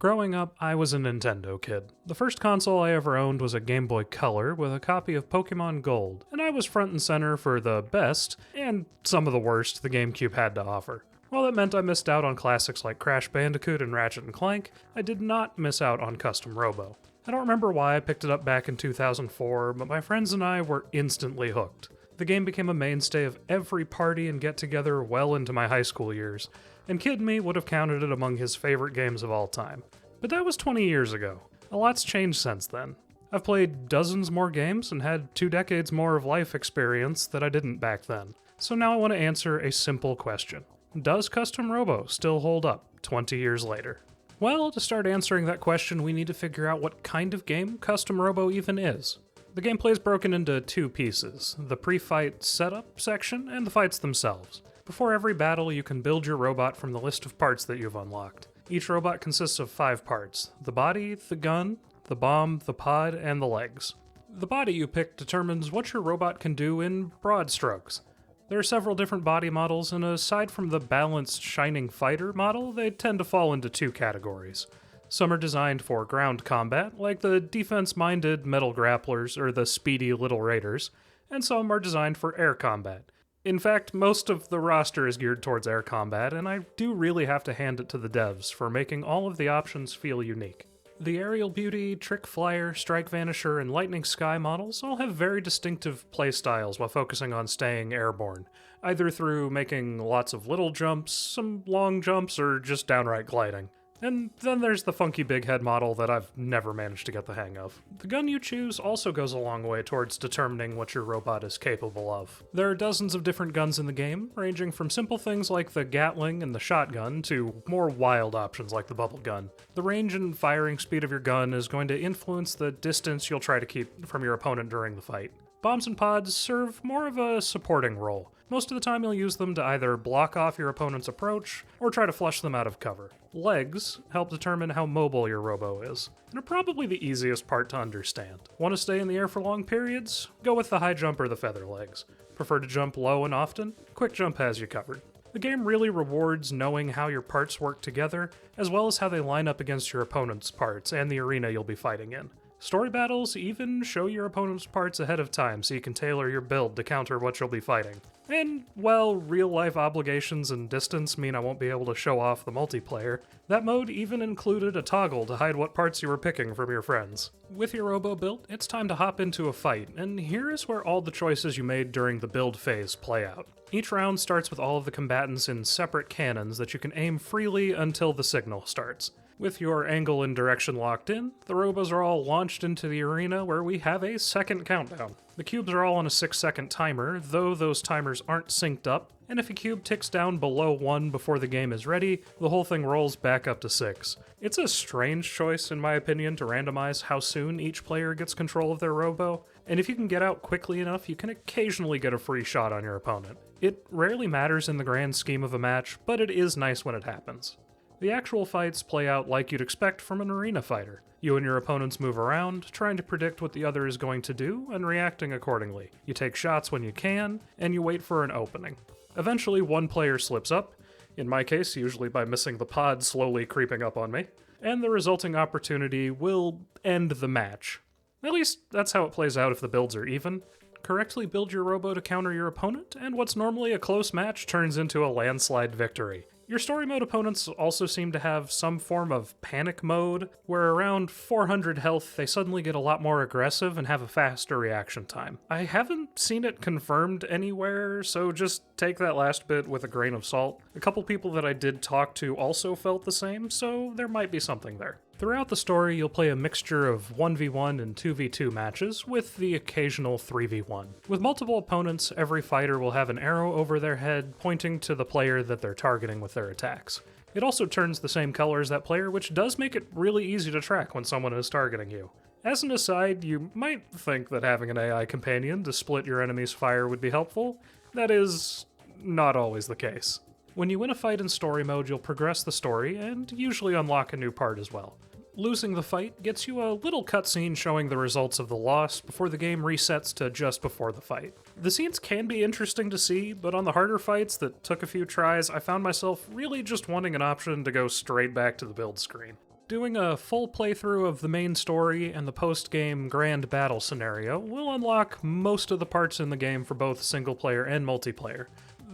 Growing up, I was a Nintendo kid. The first console I ever owned was a Game Boy Color with a copy of Pokemon Gold, and I was front and center for the best, and some of the worst, the Gamecube had to offer. While that meant I missed out on classics like Crash Bandicoot and Ratchet and Clank, I did not miss out on Custom Robo. I don't remember why I picked it up back in 2004, but my friends and I were instantly hooked. The game became a mainstay of every party and get-together well into my high school years, and Kid Me would have counted it among his favorite games of all time. But that was 20 years ago. A lot's changed since then. I've played dozens more games and had 2 decades more of life experience that I didn't back then. So now I want to answer a simple question. Does Custom Robo still hold up 20 years later? Well, to start answering that question, we need to figure out what kind of game Custom Robo even is. The gameplay is broken into 2 pieces, the pre-fight setup section and the fights themselves. Before every battle, you can build your robot from the list of parts that you've unlocked. Each robot consists of 5 parts: the body, the gun, the bomb, the pod, and the legs. The body you pick determines what your robot can do in broad strokes. There are several different body models, and aside from the balanced Shining Fighter model, they tend to fall into 2 categories. Some are designed for ground combat, like the defense-minded Metal Grapplers or the speedy Little Raiders, and some are designed for air combat. In fact, most of the roster is geared towards air combat, and I do really have to hand it to the devs for making all of the options feel unique. The Aerial Beauty, Trick Flyer, Strike Vanisher, and Lightning Sky models all have very distinctive playstyles while focusing on staying airborne, either through making lots of little jumps, some long jumps, or just downright gliding. And then there's the funky big head model that I've never managed to get the hang of. The gun you choose also goes a long way towards determining what your robot is capable of. There are dozens of different guns in the game, ranging from simple things like the Gatling and the shotgun to more wild options like the bubble gun. The range and firing speed of your gun is going to influence the distance you'll try to keep from your opponent during the fight. Bombs and pods serve more of a supporting role. Most of the time you'll use them to either block off your opponent's approach or try to flush them out of cover. Legs help determine how mobile your Robo is, and are probably the easiest part to understand. Want to stay in the air for long periods? Go with the high jump or the feather legs. Prefer to jump low and often? Quick jump has you covered. The game really rewards knowing how your parts work together, as well as how they line up against your opponent's parts and the arena you'll be fighting in. Story battles even show your opponent's parts ahead of time so you can tailor your build to counter what you'll be fighting. And while real-life obligations and distance mean I won't be able to show off the multiplayer, that mode even included a toggle to hide what parts you were picking from your friends. With your Robo built, it's time to hop into a fight, and here is where all the choices you made during the build phase play out. Each round starts with all of the combatants in separate cannons that you can aim freely until the signal starts. With your angle and direction locked in, the Robos are all launched into the arena where we have a second countdown. The cubes are all on a 6-second timer, though those timers aren't synced up, and if a cube ticks down below 1 before the game is ready, the whole thing rolls back up to 6. It's a strange choice, in my opinion, to randomize how soon each player gets control of their Robo, and if you can get out quickly enough, you can occasionally get a free shot on your opponent. It rarely matters in the grand scheme of a match, but it is nice when it happens. The actual fights play out like you'd expect from an arena fighter. You and your opponents move around, trying to predict what the other is going to do and reacting accordingly. You take shots when you can, and you wait for an opening. Eventually, one player slips up, in my case usually by missing the pod slowly creeping up on me, and the resulting opportunity will end the match. At least that's how it plays out if the builds are even. Correctly build your Robo to counter your opponent, and what's normally a close match turns into a landslide victory. Your story mode opponents also seem to have some form of panic mode, where around 400 health they suddenly get a lot more aggressive and have a faster reaction time. I haven't seen it confirmed anywhere, so just take that last bit with a grain of salt. A couple people that I did talk to also felt the same, so there might be something there. Throughout the story, you'll play a mixture of 1v1 and 2v2 matches, with the occasional 3v1. With multiple opponents, every fighter will have an arrow over their head pointing to the player that they're targeting with their attacks. It also turns the same color as that player, which does make it really easy to track when someone is targeting you. As an aside, you might think that having an AI companion to split your enemy's fire would be helpful. That is not always the case. When you win a fight in story mode, you'll progress the story and usually unlock a new part as well. Losing the fight gets you a little cutscene showing the results of the loss before the game resets to just before the fight. The scenes can be interesting to see, but on the harder fights that took a few tries, I found myself really just wanting an option to go straight back to the build screen. Doing a full playthrough of the main story and the post-game grand battle scenario will unlock most of the parts in the game for both single-player and multiplayer,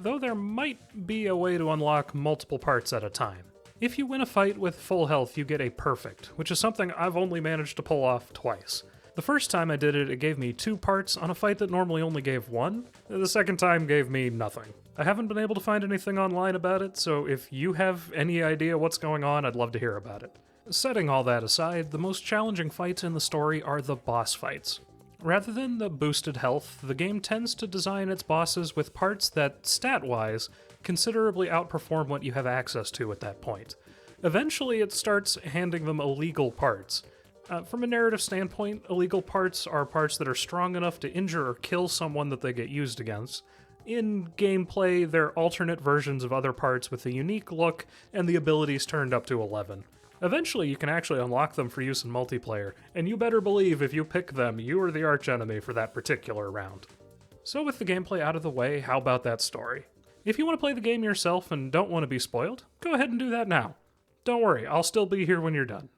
though there might be a way to unlock multiple parts at a time. If you win a fight with full health, you get a perfect, which is something I've only managed to pull off twice. The first time I did it, it gave me 2 parts on a fight that normally only gave 1. The second time gave me nothing. I haven't been able to find anything online about it, so if you have any idea what's going on, I'd love to hear about it. Setting all that aside, the most challenging fights in the story are the boss fights. Rather than the boosted health, the game tends to design its bosses with parts that, stat-wise, considerably outperform what you have access to at that point. Eventually, it starts handing them illegal parts. From a narrative standpoint, illegal parts are parts that are strong enough to injure or kill someone that they get used against. In gameplay, they're alternate versions of other parts with a unique look and the abilities turned up to 11. Eventually, you can actually unlock them for use in multiplayer, and you better believe if you pick them, you are the archenemy for that particular round. So with the gameplay out of the way, how about that story? If you want to play the game yourself and don't want to be spoiled, go ahead and do that now. Don't worry, I'll still be here when you're done.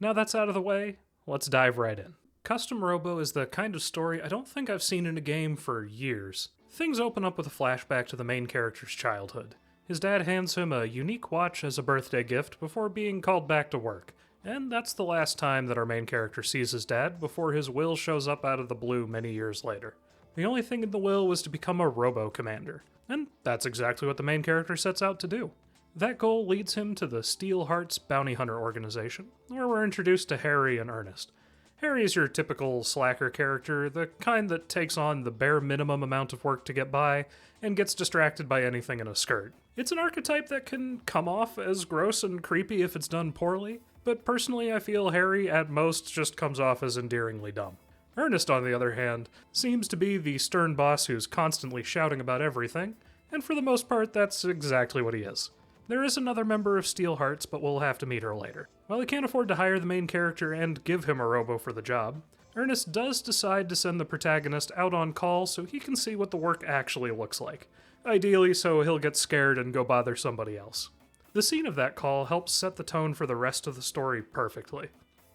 Now that's out of the way, let's dive right in. Custom Robo is the kind of story I don't think I've seen in a game for years. Things open up with a flashback to the main character's childhood. His dad hands him a unique watch as a birthday gift before being called back to work, and that's the last time that our main character sees his dad before his will shows up out of the blue many years later. The only thing in the will was to become a Robo commander, and that's exactly what the main character sets out to do. That goal leads him to the Steel Hearts Bounty Hunter organization, where we're introduced to Harry and Ernest. Harry is your typical slacker character, the kind that takes on the bare minimum amount of work to get by, and gets distracted by anything in a skirt. It's an archetype that can come off as gross and creepy if it's done poorly, but personally I feel Harry at most just comes off as endearingly dumb. Ernest, on the other hand, seems to be the stern boss who's constantly shouting about everything, and for the most part that's exactly what he is. There is another member of Steel Hearts, but we'll have to meet her later. While he can't afford to hire the main character and give him a Robo for the job, Ernest does decide to send the protagonist out on call so he can see what the work actually looks like. Ideally, so he'll get scared and go bother somebody else. The scene of that call helps set the tone for the rest of the story perfectly.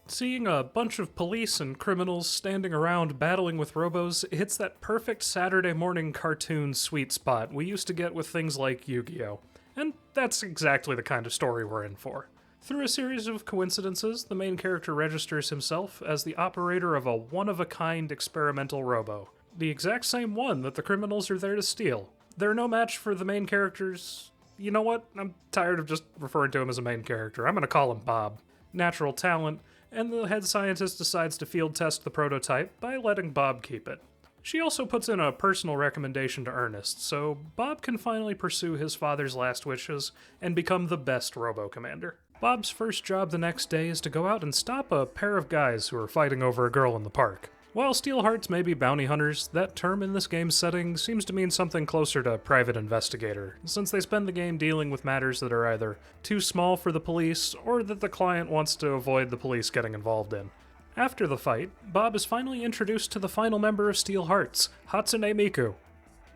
Seeing a bunch of police and criminals standing around battling with Robos hits that perfect Saturday morning cartoon sweet spot we used to get with things like Yu-Gi-Oh! And that's exactly the kind of story we're in for. Through a series of coincidences, the main character registers himself as the operator of a one-of-a-kind experimental Robo. The exact same one that the criminals are there to steal. They're no match for the main character's... You know what? I'm tired of just referring to him as a main character. I'm gonna call him Bob. Natural talent, and the head scientist decides to field test the prototype by letting Bob keep it. She also puts in a personal recommendation to Ernest, so Bob can finally pursue his father's last wishes and become the best Robo Commander. Bob's first job the next day is to go out and stop a pair of guys who are fighting over a girl in the park. While Steel Hearts may be bounty hunters, that term in this game's setting seems to mean something closer to private investigator, since they spend the game dealing with matters that are either too small for the police or that the client wants to avoid the police getting involved in. After the fight, Bob is finally introduced to the final member of Steel Hearts, Hatsune Miku.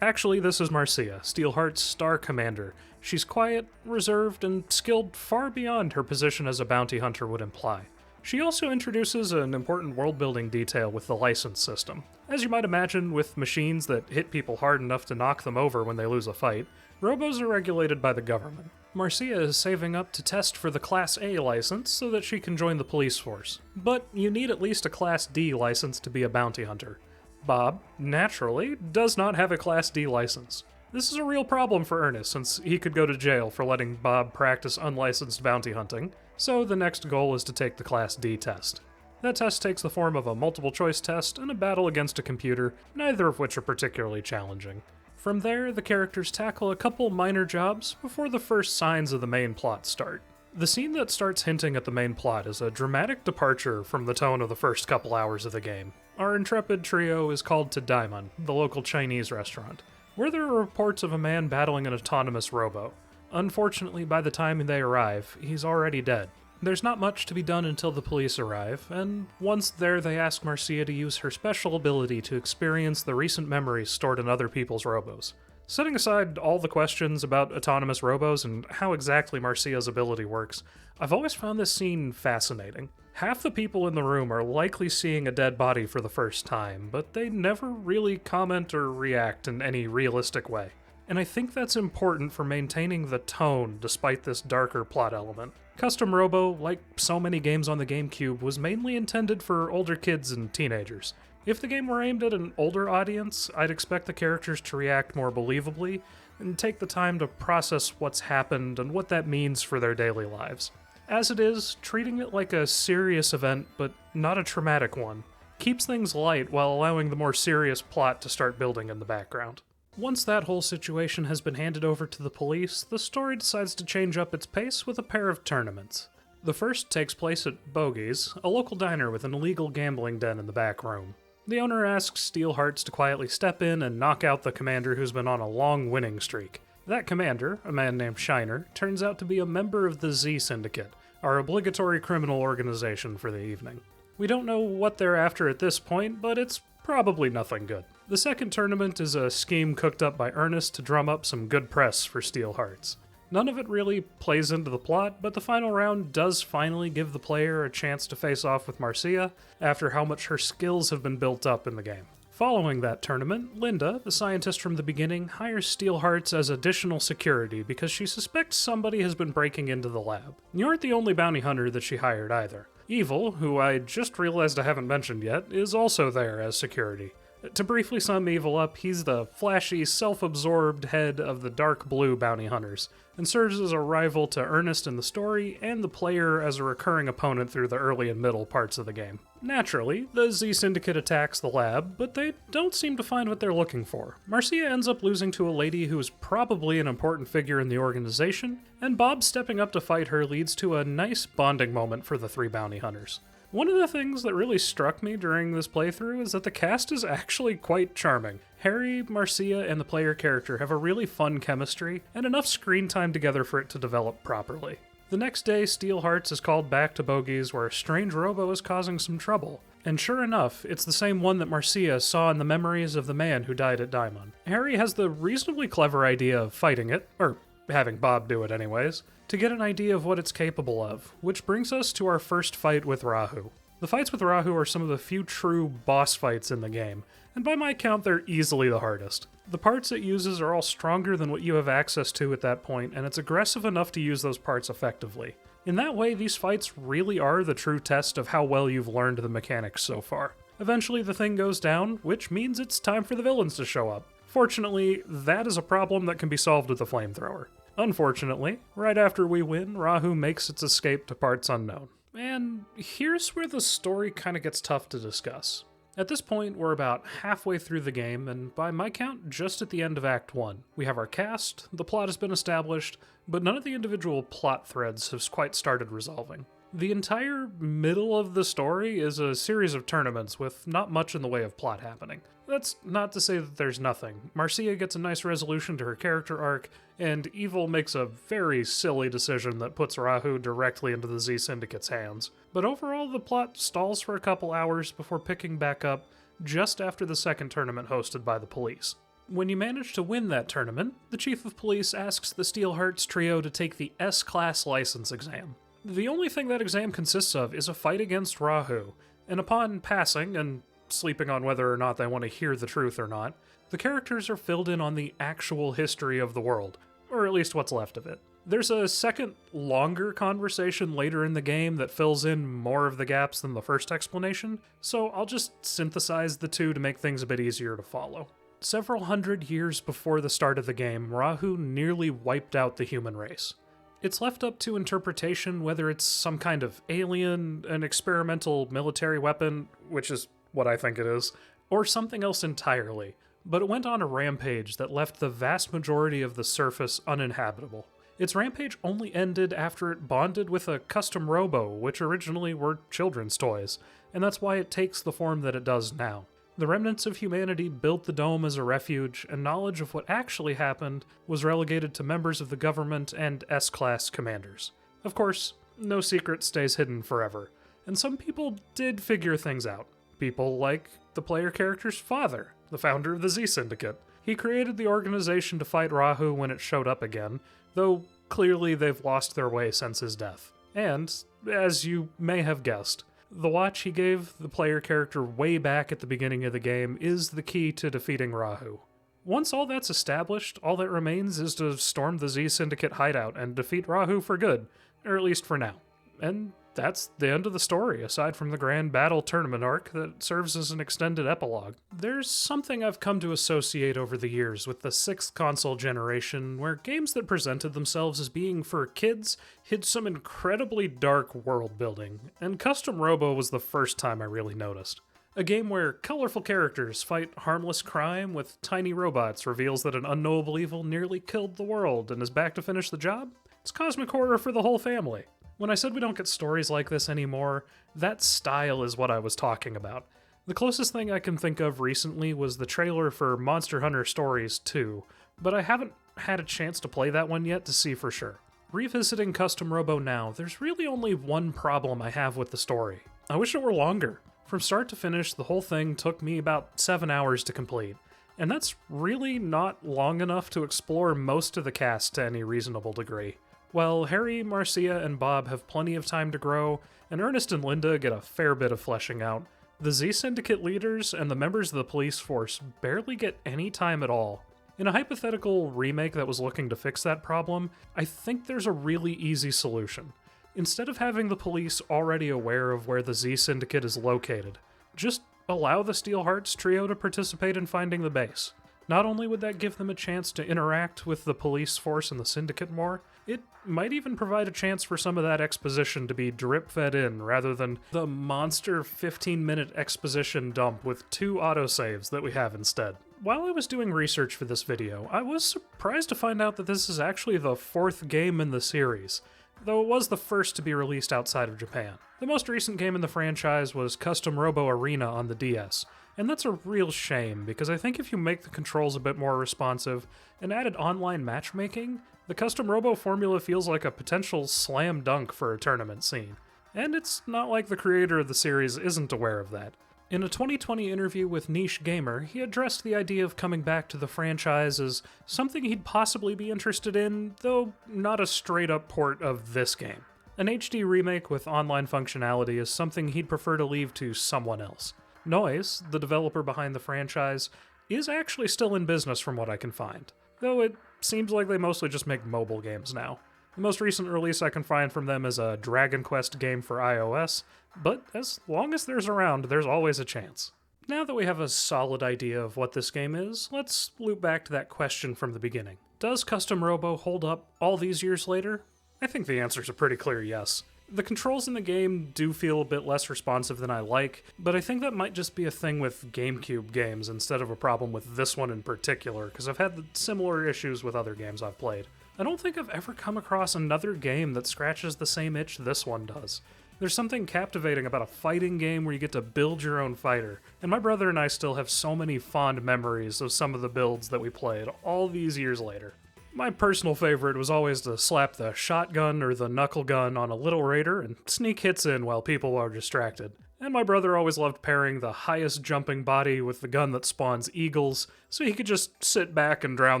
Actually, this is Marcia, Steel Hearts' star commander. She's quiet, reserved, and skilled far beyond her position as a bounty hunter would imply. She also introduces an important world-building detail with the license system. As you might imagine, with machines that hit people hard enough to knock them over when they lose a fight, Robos are regulated by the government. Marcia is saving up to test for the Class A license so that she can join the police force. But you need at least a Class D license to be a bounty hunter. Bob, naturally, does not have a Class D license. This is a real problem for Ernest, since he could go to jail for letting Bob practice unlicensed bounty hunting, so the next goal is to take the Class D test. That test takes the form of a multiple-choice test and a battle against a computer, neither of which are particularly challenging. From there, the characters tackle a couple minor jobs before the first signs of the main plot start. The scene that starts hinting at the main plot is a dramatic departure from the tone of the first couple hours of the game. Our intrepid trio is called to Daimon, the local Chinese restaurant, where there are reports of a man battling an autonomous robo. Unfortunately, by the time they arrive, he's already dead. There's not much to be done until the police arrive, and once there they ask Marcia to use her special ability to experience the recent memories stored in other people's robos. Setting aside all the questions about autonomous robos and how exactly Marcia's ability works, I've always found this scene fascinating. Half the people in the room are likely seeing a dead body for the first time, but they never really comment or react in any realistic way. And I think that's important for maintaining the tone despite this darker plot element. Custom Robo, like so many games on the Gamecube, was mainly intended for older kids and teenagers. If the game were aimed at an older audience, I'd expect the characters to react more believably and take the time to process what's happened and what that means for their daily lives. As it is, treating it like a serious event, but not a traumatic one, keeps things light while allowing the more serious plot to start building in the background. Once that whole situation has been handed over to the police, the story decides to change up its pace with a pair of tournaments. The first takes place at Bogey's, a local diner with an illegal gambling den in the back room. The owner asks Steelhearts to quietly step in and knock out the commander who's been on a long winning streak. That commander, a man named Shiner, turns out to be a member of the Z Syndicate, our obligatory criminal organization for the evening. We don't know what they're after at this point, but it's probably nothing good. The second tournament is a scheme cooked up by Ernest to drum up some good press for Steelhearts. None of it really plays into the plot, but the final round does finally give the player a chance to face off with Marcia after how much her skills have been built up in the game. Following that tournament, Linda, the scientist from the beginning, hires Steelhearts as additional security because she suspects somebody has been breaking into the lab. You aren't the only bounty hunter that she hired either. Evil, who I just realized I haven't mentioned yet, is also there as security. To briefly sum Evil up, he's the flashy, self-absorbed head of the Dark Blue bounty hunters, and serves as a rival to Ernest in the story, and the player as a recurring opponent through the early and middle parts of the game. Naturally, the Z Syndicate attacks the lab, but they don't seem to find what they're looking for. Marcia ends up losing to a lady who is probably an important figure in the organization, and Bob stepping up to fight her leads to a nice bonding moment for the three bounty hunters. One of the things that really struck me during this playthrough is that the cast is actually quite charming. Harry, Marcia, and the player character have a really fun chemistry, and enough screen time together for it to develop properly. The next day, Steelhearts is called back to Bogey's where a strange Robo is causing some trouble. And sure enough, it's the same one that Marcia saw in the memories of the man who died at Daimon. Harry has the reasonably clever idea of fighting it, or having Bob do it anyways, to get an idea of what it's capable of, which brings us to our first fight with Rahu. The fights with Rahu are some of the few true boss fights in the game, and by my count they're easily the hardest. The parts it uses are all stronger than what you have access to at that point, and it's aggressive enough to use those parts effectively. In that way, these fights really are the true test of how well you've learned the mechanics so far. Eventually the thing goes down, which means it's time for the villains to show up. Fortunately, that is a problem that can be solved with a flamethrower. Unfortunately, right after we win, Rahu makes its escape to parts unknown. And here's where the story kind of gets tough to discuss. At this point, we're about halfway through the game, and by my count, just at the end of Act 1. We have our cast, the plot has been established, but none of the individual plot threads have quite started resolving. The entire middle of the story is a series of tournaments with not much in the way of plot happening. That's not to say that there's nothing. Marcia gets a nice resolution to her character arc, and Evil makes a very silly decision that puts Rahu directly into the Z Syndicate's hands. But overall, the plot stalls for a couple hours before picking back up just after the second tournament hosted by the police. When you manage to win that tournament, the Chief of Police asks the Steelhearts trio to take the S-Class license exam. The only thing that exam consists of is a fight against Rahu, and upon passing, and sleeping on whether or not they want to hear the truth or not, the characters are filled in on the actual history of the world, or at least what's left of it. There's a second, longer conversation later in the game that fills in more of the gaps than the first explanation, so I'll just synthesize the two to make things a bit easier to follow. Several hundred years before the start of the game, Rahu nearly wiped out the human race. It's left up to interpretation whether it's some kind of alien, an experimental military weapon, which is what I think it is, or something else entirely, but it went on a rampage that left the vast majority of the surface uninhabitable. Its rampage only ended after it bonded with a custom Robo, which originally were children's toys, and that's why it takes the form that it does now. The remnants of humanity built the dome as a refuge, and knowledge of what actually happened was relegated to members of the government and S-Class commanders. Of course, no secret stays hidden forever, and some people did figure things out. People like the player character's father, the founder of the Z Syndicate. He created the organization to fight Rahu when it showed up again, though clearly they've lost their way since his death. And, as you may have guessed, the watch he gave the player character way back at the beginning of the game is the key to defeating Rahu. Once all that's established, all that remains is to storm the Z Syndicate hideout and defeat Rahu for good, or at least for now. And that's the end of the story, aside from the grand battle tournament arc that serves as an extended epilogue. There's something I've come to associate over the years with the 6th console generation, where games that presented themselves as being for kids hid some incredibly dark world building, and Custom Robo was the first time I really noticed. A game where colorful characters fight harmless crime with tiny robots reveals that an unknowable evil nearly killed the world and is back to finish the job? It's cosmic horror for the whole family. When I said we don't get stories like this anymore, that style is what I was talking about. The closest thing I can think of recently was the trailer for Monster Hunter Stories 2, but I haven't had a chance to play that one yet to see for sure. Revisiting Custom Robo now, there's really only one problem I have with the story. I wish it were longer. From start to finish, the whole thing took me about 7 hours to complete, and that's really not long enough to explore most of the cast to any reasonable degree. While Harry, Marcia, and Bob have plenty of time to grow, and Ernest and Linda get a fair bit of fleshing out, the Z Syndicate leaders and the members of the police force barely get any time at all. In a hypothetical remake that was looking to fix that problem, I think there's a really easy solution. Instead of having the police already aware of where the Z Syndicate is located, just allow the Steelhearts trio to participate in finding the base. Not only would that give them a chance to interact with the police force and the Syndicate more, it might even provide a chance for some of that exposition to be drip-fed in, rather than the monster 15-minute exposition dump with 2 autosaves that we have instead. While I was doing research for this video, I was surprised to find out that this is actually the 4th game in the series, though it was the first to be released outside of Japan. The most recent game in the franchise was Custom Robo Arena on the DS, and that's a real shame, because I think if you make the controls a bit more responsive and added online matchmaking, the Custom Robo formula feels like a potential slam dunk for a tournament scene. And it's not like the creator of the series isn't aware of that. In a 2020 interview with Niche Gamer, he addressed the idea of coming back to the franchise as something he'd possibly be interested in, though not a straight-up port of this game. An HD remake with online functionality is something he'd prefer to leave to someone else. Noise, the developer behind the franchise, is actually still in business from what I can find, though it seems like they mostly just make mobile games now. The most recent release I can find from them is a Dragon Quest game for iOS, but as long as there's around, there's always a chance. Now that we have a solid idea of what this game is, let's loop back to that question from the beginning. Does Custom Robo hold up all these years later? I think the answer's a pretty clear yes. The controls in the game do feel a bit less responsive than I like, but I think that might just be a thing with Gamecube games instead of a problem with this one in particular, because I've had similar issues with other games I've played. I don't think I've ever come across another game that scratches the same itch this one does. There's something captivating about a fighting game where you get to build your own fighter, and my brother and I still have so many fond memories of some of the builds that we played all these years later. My personal favorite was always to slap the shotgun or the knuckle gun on a little raider and sneak hits in while people are distracted. And my brother always loved pairing the highest jumping body with the gun that spawns eagles, so he could just sit back and drown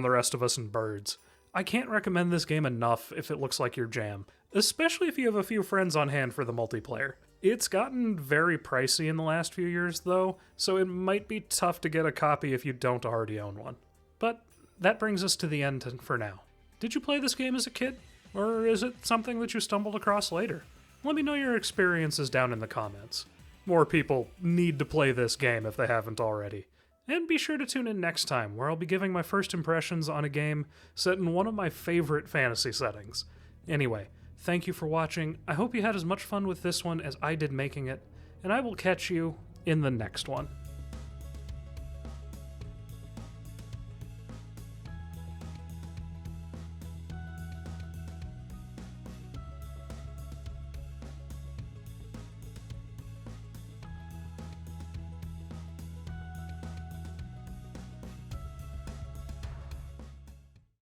the rest of us in birds. I can't recommend this game enough if it looks like your jam, especially if you have a few friends on hand for the multiplayer. It's gotten very pricey in the last few years though, so it might be tough to get a copy if you don't already own one. But that brings us to the end for now. Did you play this game as a kid? Or is it something that you stumbled across later? Let me know your experiences down in the comments. More people need to play this game if they haven't already. And be sure to tune in next time, where I'll be giving my first impressions on a game set in one of my favorite fantasy settings. Anyway, thank you for watching. I hope you had as much fun with this one as I did making it, and I will catch you in the next one.